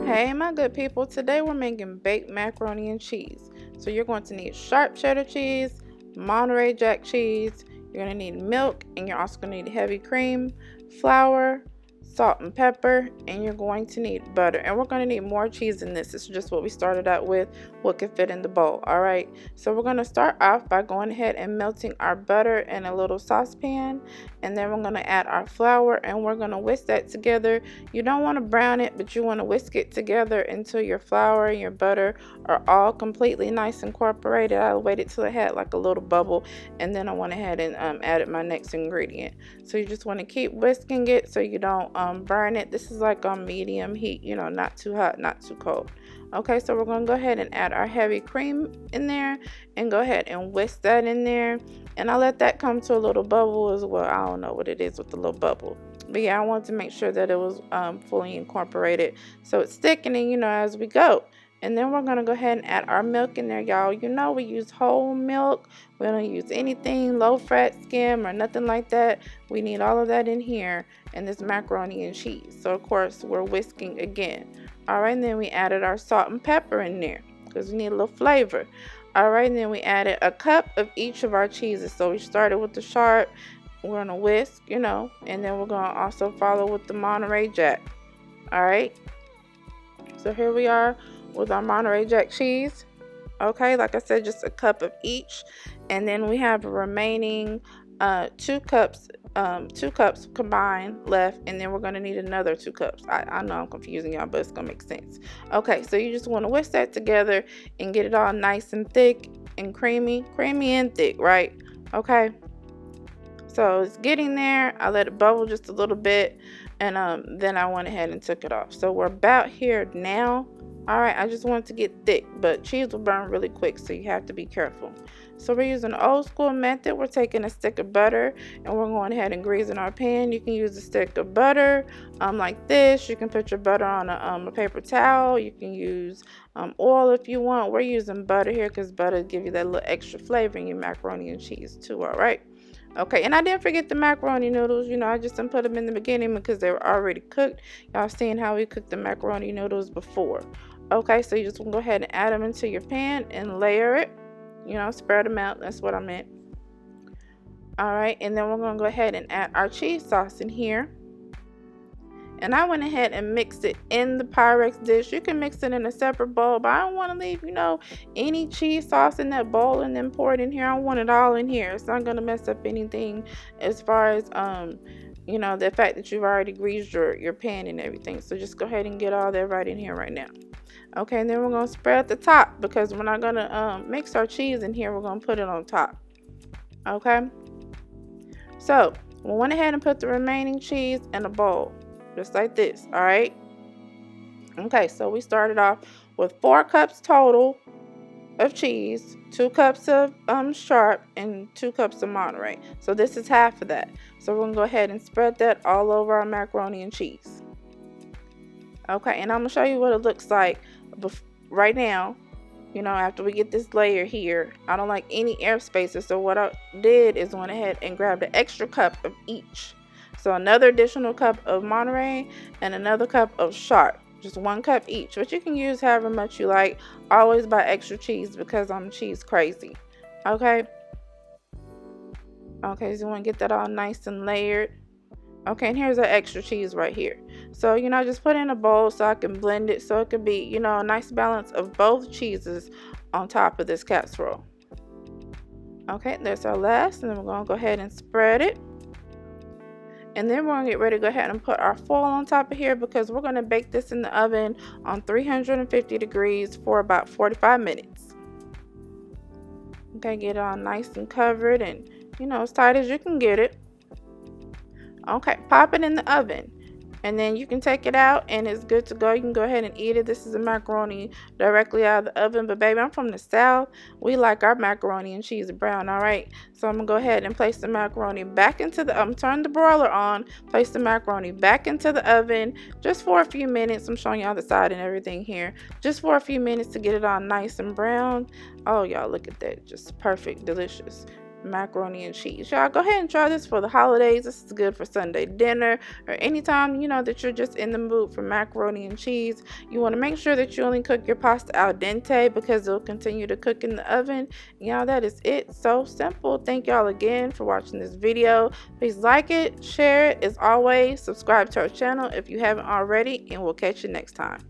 Hey, my good people, today we're making baked macaroni and cheese. So you're going to need sharp cheddar cheese, Monterey Jack cheese, you're going to need milk, and you're also going to need heavy cream, flour, salt and pepper, and you're going to need butter. And we're going to need more cheese than this. This is just what we started out with, what can fit in the bowl. All right, so we're going to start off by going ahead and melting our butter in a little saucepan, and then we're going to add our flour, and we're going to whisk that together. You don't want to brown it, but you want to whisk it together until your flour and your butter are all completely nice and incorporated. I waited till it had like a little bubble, and then I went ahead and added my next ingredient. So you just want to keep whisking it so you don't burn it. This is like on medium heat, not too hot, not too cold. Okay, so we're going to go ahead and add our heavy cream in there and go ahead and whisk that in there. And I let that come to a little bubble as well. I don't know what it is with the little bubble. But yeah, I wanted to make sure that it was fully incorporated. So it's thickening, as we go. And then we're going to go ahead and add our milk in there, y'all. We use whole milk. We don't use anything low fat skim or nothing like that. We need all of that in here in this macaroni and cheese. So of course we're whisking again. All right, and then we added our salt and pepper in there because we need a little flavor. All right, and then we added a cup of each of our cheeses. So we started with the Sharp. We're going to whisk, and then we're going to also follow with the Monterey Jack. All right, so here we are with our Monterey Jack cheese. Okay, like I said, just a cup of each, and then we have a remaining 2 cups combined left, and then we're going to need another 2 cups. I know I'm confusing y'all, but it's going to make sense. Okay, so you just want to whisk that together and get it all nice and thick and creamy and thick, right? Okay, so it's getting there. I let it bubble just a little bit, and then I went ahead and took it off. So we're about here now. All right, I just want it to get thick, but cheese will burn really quick, so you have to be careful. So we're using an old school method. We're taking a stick of butter and we're going ahead and greasing our pan. You can use a stick of butter like this. You can put your butter on a paper towel. You can use oil if you want. We're using butter here because butter gives you that little extra flavor in your macaroni and cheese too. All right. Okay, and I didn't forget the macaroni noodles. I just didn't put them in the beginning because they were already cooked. Y'all seen how we cooked the macaroni noodles before. Okay, so you just want to go ahead and add them into your pan and layer it. Spread them out. That's what I meant. All right, and then we're going to go ahead and add our cheese sauce in here. And I went ahead and mixed it in the Pyrex dish. You can mix it in a separate bowl, but I don't want to leave, any cheese sauce in that bowl and then pour it in here. I want it all in here. It's not going to mess up anything as far as, the fact that you've already greased your pan and everything. So just go ahead and get all that right in here right now. Okay, and then we're going to spread the top because we're not going to mix our cheese in here. We're going to put it on top. Okay, so we went ahead and put the remaining cheese in a bowl, just like this. All right. Okay, so we started off with 4 cups total of cheese, 2 cups of Sharp, and 2 cups of Monterey. So this is half of that. So we're going to go ahead and spread that all over our macaroni and cheese. Okay, and I'm going to show you what it looks like right now, after we get this layer here. I don't like any air spaces, so what I did is went ahead and grabbed an extra cup of each. So another additional cup of Monterey and another cup of Sharp. Just 1 cup each, but you can use however much you like. Always buy extra cheese because I'm cheese crazy. Okay, so you want to get that all nice and layered. Okay, and here's our extra cheese right here. So, just put it in a bowl so I can blend it so it could be, a nice balance of both cheeses on top of this casserole. Okay, there's our last, and then we're going to go ahead and spread it. And then we're going to get ready to go ahead and put our foil on top of here because we're going to bake this in the oven on 350 degrees for about 45 minutes. Okay, get it all nice and covered and, as tight as you can get it. Okay, pop it in the oven and then you can take it out and it's good to go. You can go ahead and eat it. This is a macaroni directly out of the oven, but baby, I'm from the South. We like our macaroni and cheese brown. All right, so I'm gonna go ahead and place the macaroni back into the turn the broiler on, place the macaroni back into the oven just for a few minutes. I'm showing y'all the side and everything here, just for a few minutes to get it all nice and brown. Oh y'all, look at that, just perfect, delicious. macaroni and cheese. Y'all go ahead and try this for the holidays. This is good for Sunday dinner or anytime that you're just in the mood for macaroni and cheese. You want to make sure that you only cook your pasta al dente because it'll continue to cook in the oven. Y'all, that is it. So simple. Thank y'all again for watching this video. Please like it, share it. As always, subscribe to our channel if you haven't already, and we'll catch you next time.